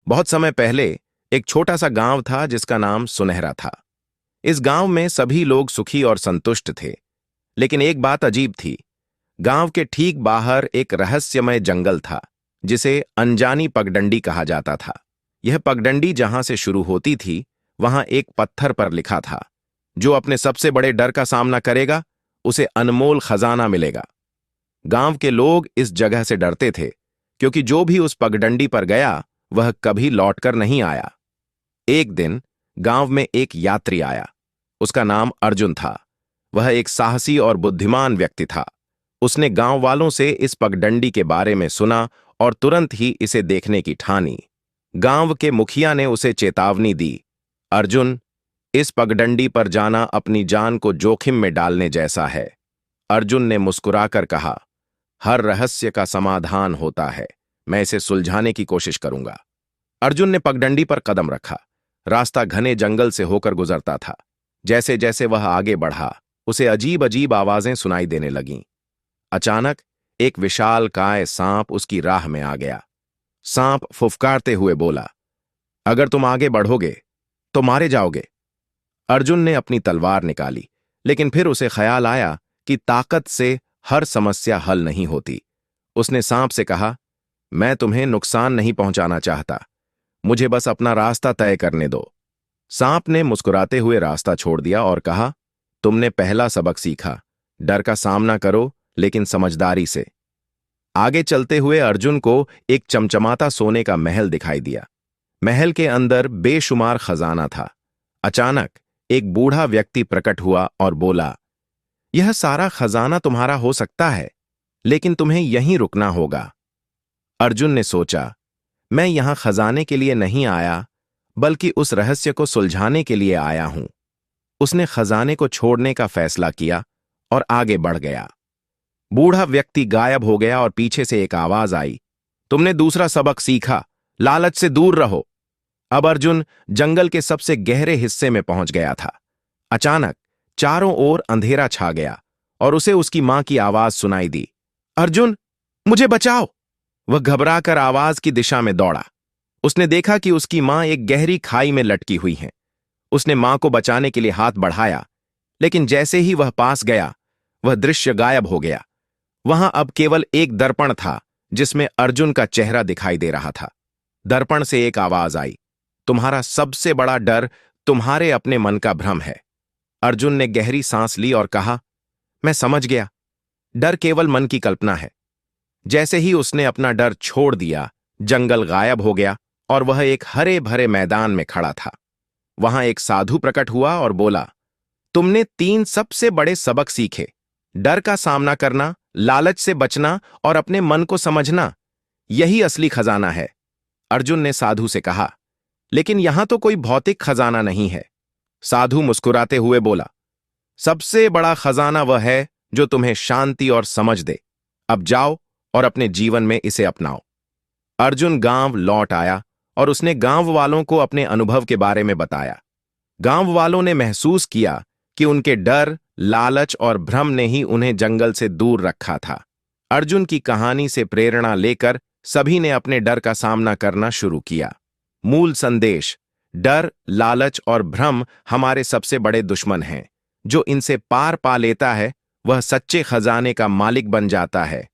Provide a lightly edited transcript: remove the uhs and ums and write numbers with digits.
बहुत समय पहले एक छोटा सा गांव था जिसका नाम सुनहरा था। इस गांव में सभी लोग सुखी और संतुष्ट थे। लेकिन एक बात अजीब थी। गांव के ठीक बाहर एक रहस्यमय जंगल था जिसे अनजानी पगडंडी कहा जाता था। यह पगडंडी जहां से शुरू होती थी वहां एक पत्थर पर लिखा था, जो अपने सबसे बड़े डर का सामना करेगा उसे अनमोल खजाना मिलेगा। गांव के लोग इस जगह से डरते थे क्योंकि जो भी उस पगडंडी पर गया वह कभी लौटकर नहीं आया। एक दिन गांव में एक यात्री आया। उसका नाम अर्जुन था। वह एक साहसी और बुद्धिमान व्यक्ति था। उसने गांव वालों से इस पगडंडी के बारे में सुना और तुरंत ही इसे देखने की ठानी। गांव के मुखिया ने उसे चेतावनी दी, अर्जुन, इस पगडंडी पर जाना अपनी जान को जोखिम में डालने जैसा है। अर्जुन ने मुस्कुराकर कहा, हर रहस्य का समाधान होता है, मैं इसे सुलझाने की कोशिश करूंगा। अर्जुन ने पगडंडी पर कदम रखा। रास्ता घने जंगल से होकर गुजरता था। जैसे जैसे वह आगे बढ़ा उसे अजीब अजीब आवाजें सुनाई देने लगीं। अचानक एक विशालकाय सांप उसकी राह में आ गया। सांप फुफकारते हुए बोला, अगर तुम आगे बढ़ोगे तो मारे जाओगे। अर्जुन ने अपनी तलवार निकाली, लेकिन फिर उसे ख्याल आया कि ताकत से हर समस्या हल नहीं होती। उसने सांप से कहा, मैं तुम्हें नुकसान नहीं पहुंचाना चाहता, मुझे बस अपना रास्ता तय करने दो। सांप ने मुस्कुराते हुए रास्ता छोड़ दिया और कहा, तुमने पहला सबक सीखा, डर का सामना करो लेकिन समझदारी से। आगे चलते हुए अर्जुन को एक चमचमाता सोने का महल दिखाई दिया। महल के अंदर बेशुमार खजाना था। अचानक एक बूढ़ा व्यक्ति प्रकट हुआ और बोला, यह सारा खजाना तुम्हारा हो सकता है, लेकिन तुम्हें यहीं रुकना होगा। अर्जुन ने सोचा, मैं यहां खजाने के लिए नहीं आया, बल्कि उस रहस्य को सुलझाने के लिए आया हूं। उसने खजाने को छोड़ने का फैसला किया और आगे बढ़ गया। बूढ़ा व्यक्ति गायब हो गया और पीछे से एक आवाज आई, तुमने दूसरा सबक सीखा, लालच से दूर रहो। अब अर्जुन जंगल के सबसे गहरे हिस्से में पहुंच गया था। अचानक चारों ओर अंधेरा छा गया और उसे उसकी मां की आवाज सुनाई दी, अर्जुन, मुझे बचाओ। वह घबराकर आवाज की दिशा में दौड़ा। उसने देखा कि उसकी मां एक गहरी खाई में लटकी हुई है। उसने मां को बचाने के लिए हाथ बढ़ाया, लेकिन जैसे ही वह पास गया वह दृश्य गायब हो गया। वहां अब केवल एक दर्पण था जिसमें अर्जुन का चेहरा दिखाई दे रहा था। दर्पण से एक आवाज आई, तुम्हारा सबसे बड़ा डर तुम्हारे अपने मन का भ्रम है। अर्जुन ने गहरी सांस ली और कहा, मैं समझ गया, डर केवल मन की कल्पना है। जैसे ही उसने अपना डर छोड़ दिया, जंगल गायब हो गया और वह एक हरे भरे मैदान में खड़ा था। वहां एक साधु प्रकट हुआ और बोला, तुमने 3 सबसे बड़े सबक सीखे, डर का सामना करना, लालच से बचना और अपने मन को समझना। यही असली खजाना है। अर्जुन ने साधु से कहा, लेकिन यहां तो कोई भौतिक खजाना नहीं है। साधु मुस्कुराते हुए बोला, सबसे बड़ा खजाना वह है जो तुम्हें शांति और समझ दे। अब जाओ और अपने जीवन में इसे अपनाओ। अर्जुन गांव लौट आया और उसने गांव वालों को अपने अनुभव के बारे में बताया। गांव वालों ने महसूस किया कि उनके डर, लालच और भ्रम ने ही उन्हें जंगल से दूर रखा था। अर्जुन की कहानी से प्रेरणा लेकर सभी ने अपने डर का सामना करना शुरू किया। मूल संदेश, डर, लालच और भ्रम हमारे सबसे बड़े दुश्मन हैं। जो इनसे पार पा लेता है वह सच्चे खजाने का मालिक बन जाता है।